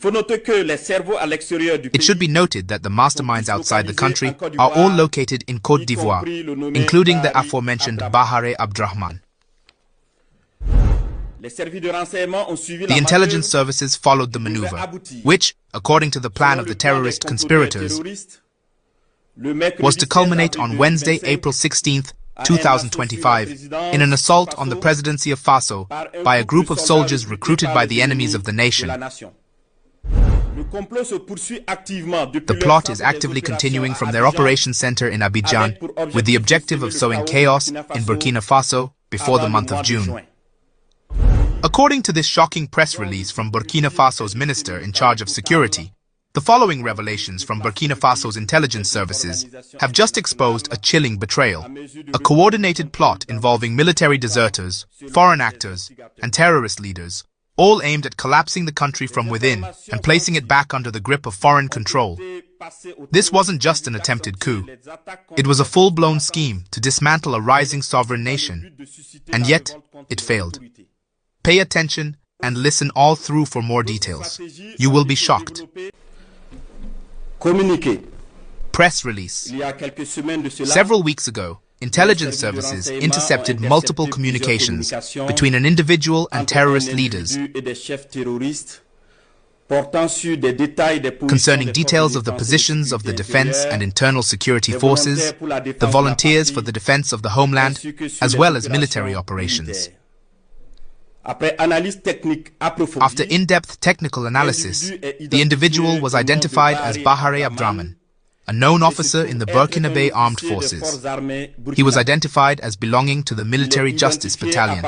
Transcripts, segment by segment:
It should be noted that the masterminds outside the country are all located in Côte d'Ivoire, including the aforementioned Bahare Abdrahman. The intelligence services followed the maneuver, which, according to the plan of the terrorist conspirators, was to culminate on Wednesday, April 16, 2025, in an assault on the presidency of Faso by a group of soldiers recruited by the enemies of the nation. The plot is actively continuing from their operations center in Abidjan with the objective of sowing chaos in Burkina Faso before the month of June. According to this shocking press release from Burkina Faso's minister in charge of security, the following revelations from Burkina Faso's intelligence services have just exposed a chilling betrayal, a coordinated plot involving military deserters, foreign actors, and terrorist leaders, all aimed at collapsing the country from within and placing it back under the grip of foreign control. This wasn't just an attempted coup. It was a full-blown scheme to dismantle a rising sovereign nation, and yet it failed. Pay attention and listen all through for more details. You will be shocked. Press release. Several weeks ago, intelligence services intercepted multiple communications between an individual and terrorist leaders concerning details of the positions of the defense and internal security forces, the volunteers for the defense of the homeland, as well as military operations. After in-depth technical analysis, the individual was identified as Bahare Abdrahman, a known officer in the Burkina Armed Forces. He was identified as belonging to the Military Justice Battalion.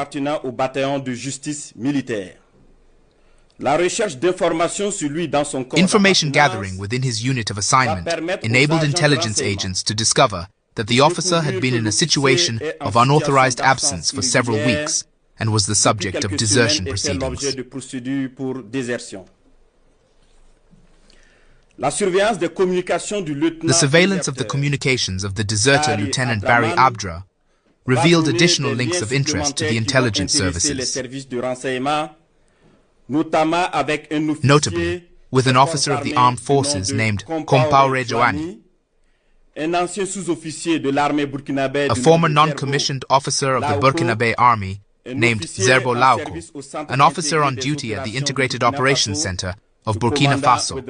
Information gathering within his unit of assignment enabled intelligence agents to discover that the officer had been in a situation of unauthorized absence for several weeks and was the subject of desertion proceedings. The surveillance of the communications of the deserter Lieutenant Barry Abdra revealed additional links of interest to the intelligence services, notably with an officer of the armed forces named Compaoré Joanny, a former non-commissioned officer of the Burkinabe Army named Zerbo Lauko, an officer on duty at the Integrated Operations Center of Burkina Faso,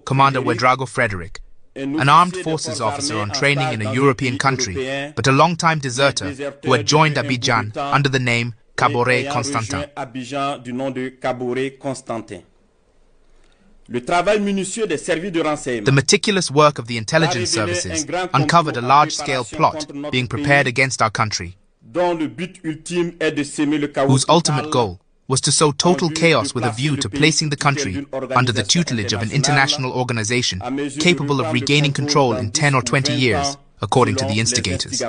Commander Ouedraogo Frederick, an armed forces officer on training in a European country, but a long-time deserter who had joined Abidjan under the name Caboret Constantin. The meticulous work of the intelligence services uncovered a large-scale plot being prepared against our country, whose ultimate goal was to sow total chaos with a view to placing the country under the tutelage of an international organization capable of regaining control in 10 or 20 years, according to the instigators.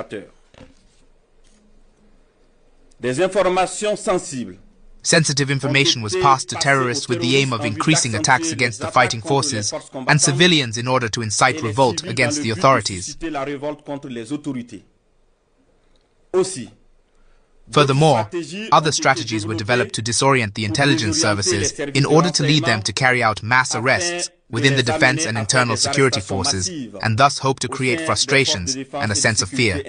Sensitive information was passed to terrorists with the aim of increasing attacks against the fighting forces and civilians in order to incite revolt against the authorities. Furthermore, other strategies were developed to disorient the intelligence services in order to lead them to carry out mass arrests within the defense and internal security forces, and thus hope to create frustrations and a sense of fear.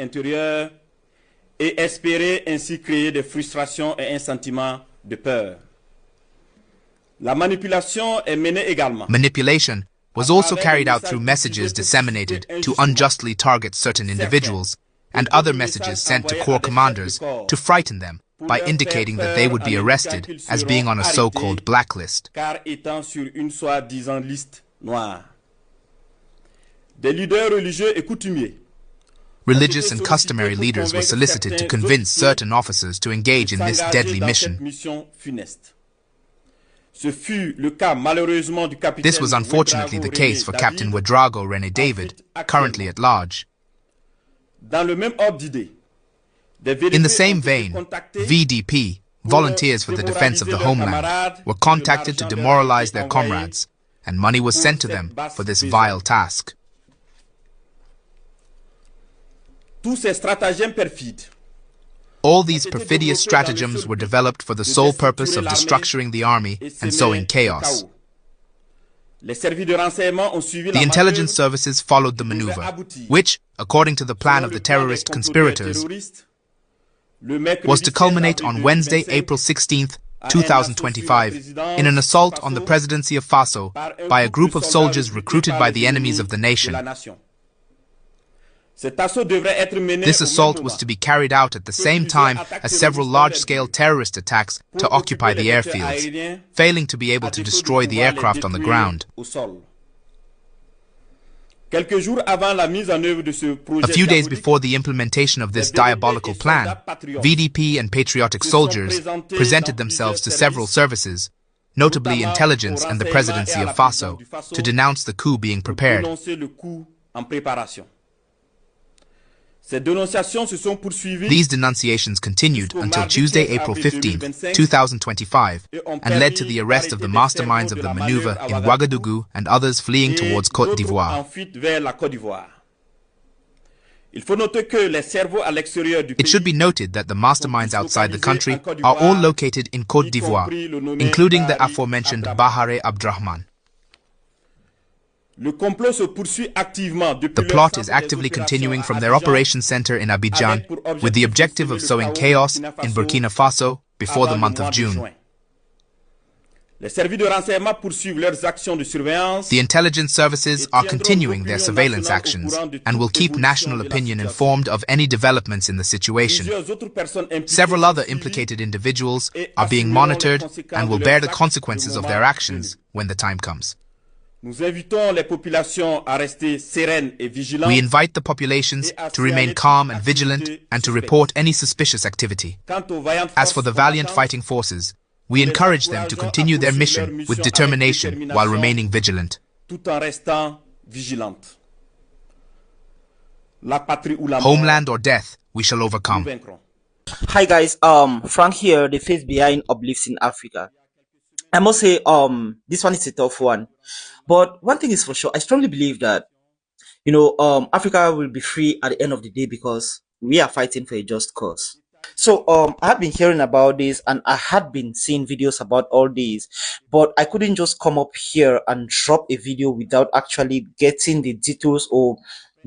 Manipulation was also carried out through messages disseminated to unjustly target certain individuals, and other messages sent to corps commanders to frighten them by indicating that they would be arrested as being on a so-called blacklist. Religious and customary leaders were solicited to convince certain officers to engage in this deadly mission. This was unfortunately the case for Captain Ouedraogo René David, currently at large. In the same vein, VDP, Volunteers for the Defense of the Homeland, were contacted to demoralize their comrades, and money was sent to them for this vile task. All these perfidious stratagems were developed for the sole purpose of destructuring the army and sowing chaos. The intelligence services followed the maneuver, which, according to the plan of the terrorist conspirators, was to culminate on Wednesday, April 16, 2025, in an assault on the presidency of Faso by a group of soldiers recruited by the enemies of the nation. This assault was to be carried out at the same time as several large-scale terrorist attacks to occupy the airfields, failing to be able to destroy the aircraft on the ground. A few days before the implementation of this diabolical plan, VDP and patriotic soldiers presented themselves to several services, notably intelligence and the presidency of Faso, to denounce the coup being prepared. These denunciations continued until Tuesday, April 15, 2025, and led to the arrest of the masterminds of the maneuver in Ouagadougou and others fleeing towards Côte d'Ivoire. It should be noted that the masterminds outside the country are all located in Côte d'Ivoire, including the aforementioned Bahare Abdrahman. The plot is actively continuing from their operations center in Abidjan with the objective of sowing chaos in Burkina Faso before the month of June. The intelligence services are continuing their surveillance actions and will keep national opinion informed of any developments in the situation. Several other implicated individuals are being monitored and will bear the consequences of their actions when the time comes. We invite the populations to remain calm and vigilant and to report any suspicious activity. As for the valiant fighting forces, we encourage them to continue their mission with determination while remaining vigilant. Homeland or death, we shall overcome. Hi guys, Frank here, the face behind Uplifting Africa. I must say, this one is a tough one. But one thing is for sure, I strongly believe that, Africa will be free at the end of the day because we are fighting for a just cause. So, I have been hearing about this and I had been seeing videos about all these, but I couldn't just come up here and drop a video without actually getting the details or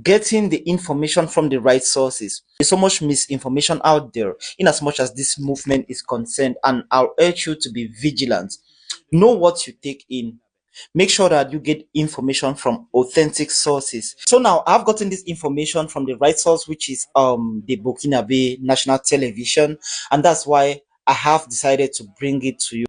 getting the information from the right sources. There's so much misinformation out there in as much as this movement is concerned, and I'll urge you to be vigilant. Know what you take in. Make sure that you get information from authentic sources. So now I've gotten this information from the right source, which is the Burkina National Television, and that's why I have decided to bring it to you.